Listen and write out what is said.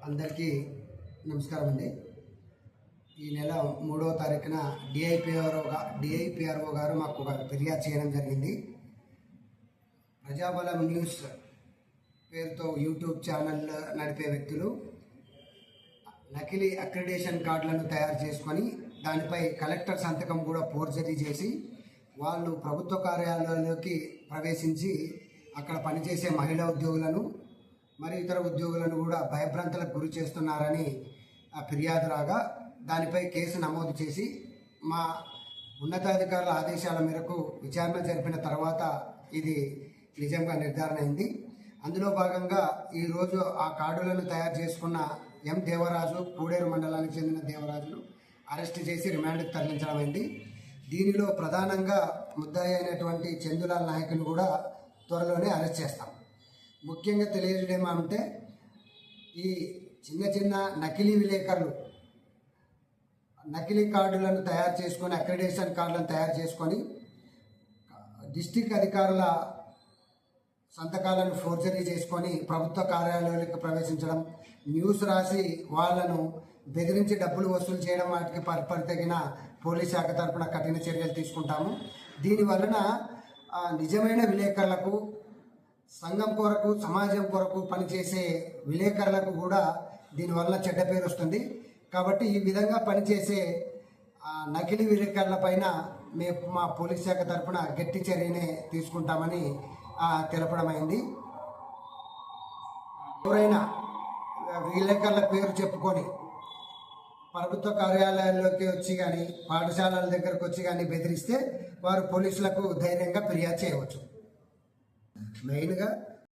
అందరికీ నమస్కారం అండి. ఈ నెల 3వ తారీఖున డిఐపిఆర్ఓ గారు మాకు ఒక ఫిర్యాదు చేయడం జరిగింది. ప్రజాబలం న్యూస్ పేరుతో యూట్యూబ్ ఛానల్ నడిపే వ్యక్తులు నకిలీ అక్రిడేషన్ కార్డులను తయారు చేసుకొని దానిపై కలెక్టర్ సంతకం కూడా ఫోర్జరీ చేసి వాళ్ళు ప్రభుత్వ కార్యాలయాల్లోకి ప్రవేశించి అక్కడ పనిచేసే మహిళా ఉద్యోగులను మరియు ఇతర ఉద్యోగులను కూడా భయభ్రాంతులకు గురి చేస్తున్నారని ఫిర్యాదు రాగా దానిపై కేసు నమోదు చేసి మా ఉన్నతాధికారుల ఆదేశాల మేరకు విచారణ జరిపిన తర్వాత ఇది నిజంగా నిర్ధారణ అయింది. అందులో భాగంగా ఈరోజు ఆ కార్డులను తయారు చేసుకున్న ఎం దేవరాజు, పూడేరు మండలానికి చెందిన దేవరాజును అరెస్ట్ చేసి రిమాండ్కి తరలించడం అయింది. దీనిలో ప్రధానంగా ముద్దాయి అయినటువంటి చందులాల్ నాయకుని కూడా త్వరలోనే అరెస్ట్ చేస్తాం. ముఖ్యంగా తెలియజేయడమంటే ఈ చిన్న నకిలీ విలేకరులు నకిలీ కార్డులను తయారు చేసుకొని అక్రిడేషన్ కార్డులను తయారు చేసుకొని డిస్టిక్ అధికారుల సంతకాలను ఫోర్జరీ చేసుకొని ప్రభుత్వ కార్యాలయాలకు ప్రవేశించడం, న్యూస్ రాసి వాళ్లను బెదిరించి డబ్బులు వసూలు చేయడం వాటికి పరితగిన పోలీస్ శాఖ తరఫున కఠిన చర్యలు తీసుకుంటాము. దీనివలన నిజమైన విలేకరులకు, సంఘం కొరకు, సమాజం కొరకు పనిచేసే విలేకరులకు కూడా దీనివల్ల చెడ్డ పేరు వస్తుంది. కాబట్టి ఈ విధంగా పనిచేసే నకిలీ విలేకరుల పైన మేము మా పోలీస్ శాఖ తరఫున గట్టి చర్యనే తీసుకుంటామని తెలపడమైంది. ఎవరైనా విలేకరుల పేరు చెప్పుకొని ప్రభుత్వ కార్యాలయాల్లోకి వచ్చి కానీ పాఠశాలల దగ్గరకు వచ్చి కానీ బెదిరిస్తే వారు పోలీసులకు ధైర్యంగా ఫిర్యాదు చేయవచ్చు. మెయిన్గా